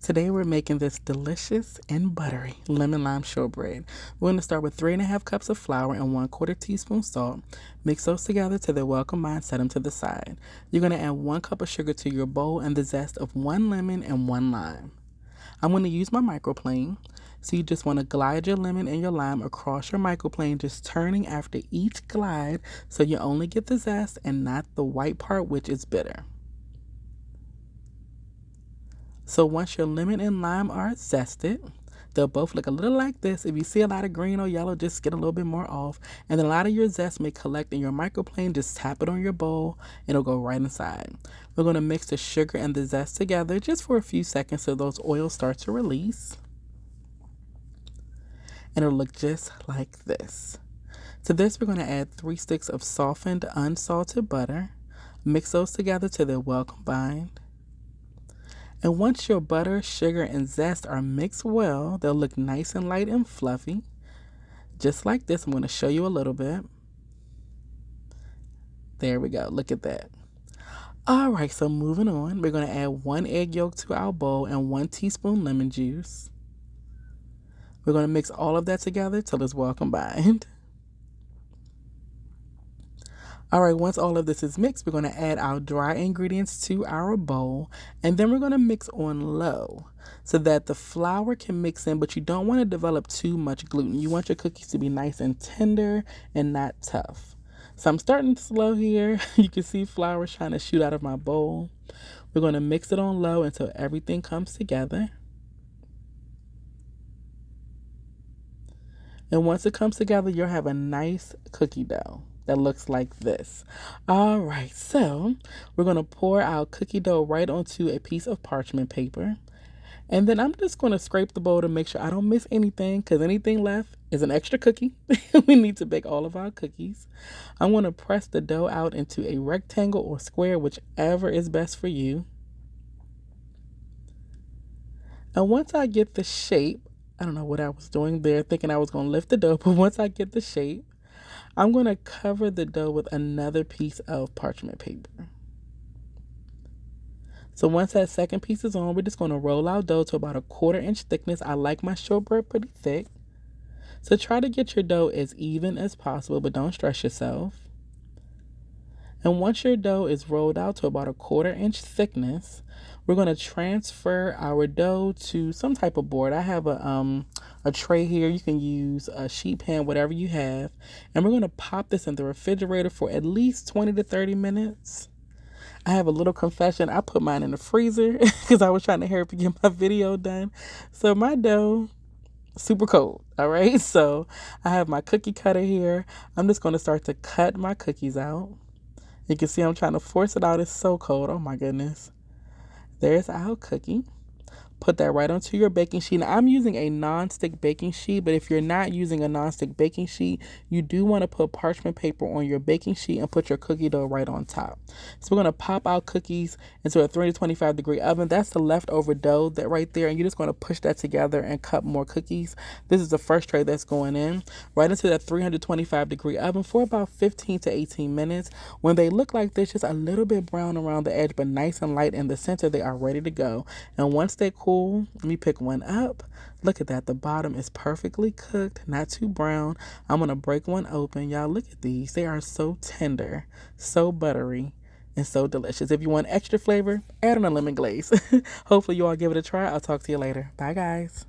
Today we're making this delicious and buttery lemon lime shortbread. We're going to start with 3.5 cups of flour and 1/4 teaspoon salt. Mix those together till they're well combined, set them to the side. You're going to add 1 cup of sugar to your bowl and the zest of 1 lemon and 1 lime. I'm going to use my microplane. So you just want to glide your lemon and your lime across your microplane, just turning after each glide so you only get the zest and not the white part, which is bitter. So once your lemon and lime are zested, they'll both look a little like this. If you see a lot of green or yellow, just get a little bit more off. And then a lot of your zest may collect in your microplane. Just tap it on your bowl and it'll go right inside. We're going to mix the sugar and the zest together just for a few seconds so those oils start to release. And it'll look just like this. To this, we're going to add 3 sticks of softened, unsalted butter. Mix those together till they're well combined. And once your butter, sugar, and zest are mixed well, they'll look nice and light and fluffy. Just like this. I'm going to show you a little bit. There we go. Look at that. All right, so moving on, we're going to add 1 egg yolk to our bowl and 1 teaspoon lemon juice. We're going to mix all of that together till it's well combined. All right, once all of this is mixed, we're going to add our dry ingredients to our bowl, and then we're going to mix on low so that the flour can mix in, but you don't want to develop too much gluten. You want your cookies to be nice and tender and not tough. So I'm starting slow here. You can see flour trying to shoot out of my bowl. We're going to mix it on low until everything comes together. And once it comes together, you'll have a nice cookie dough that looks like this. All right, so we're going to pour our cookie dough right onto a piece of parchment paper. And then I'm just going to scrape the bowl to make sure I don't miss anything, because anything left is an extra cookie. We need to bake all of our cookies. I'm going to press the dough out into a rectangle or square, whichever is best for you. And once I get the shape, I don't know what I was doing there, thinking I was going to lift the dough, but once I get the shape, I'm going to cover the dough with another piece of parchment paper. So once that second piece is on, we're just going to roll our dough to about a 1/4 inch thickness. I like my shortbread pretty thick. So try to get your dough as even as possible, but don't stress yourself. And once your dough is rolled out to about a 1/4 inch thickness, we're going to transfer our dough to some type of board. I have a tray here. You can use a sheet pan, whatever you have. And we're going to pop this in the refrigerator for at least 20 to 30 minutes. I have a little confession. I put mine in the freezer because I was trying to hurry up and get my video done. So my dough, super cold. All right. So I have my cookie cutter here. I'm just going to start to cut my cookies out. You can see I'm trying to force it out. It's so cold. Oh my goodness. There's our cookie. Put that right onto your baking sheet. Now, I'm using a non-stick baking sheet, but if you're not using a non-stick baking sheet, you do want to put parchment paper on your baking sheet and put your cookie dough right on top. So we're going to pop our cookies into a 325 degree oven. That's the leftover dough that right there, and you're just going to push that together and cut more cookies. This is the first tray that's going in right into that 325 degree oven for about 15 to 18 minutes. When they look like this, just a little bit brown around the edge, but nice and light in the center, they are ready to go. And once they cool, let me pick one up. Look at that. The bottom is perfectly cooked, not too brown. I'm going to break one open. Y'all, look at these. They are so tender, so buttery, and so delicious. If you want extra flavor, add on a lemon glaze. Hopefully you all give it a try. I'll talk to you later. Bye, guys.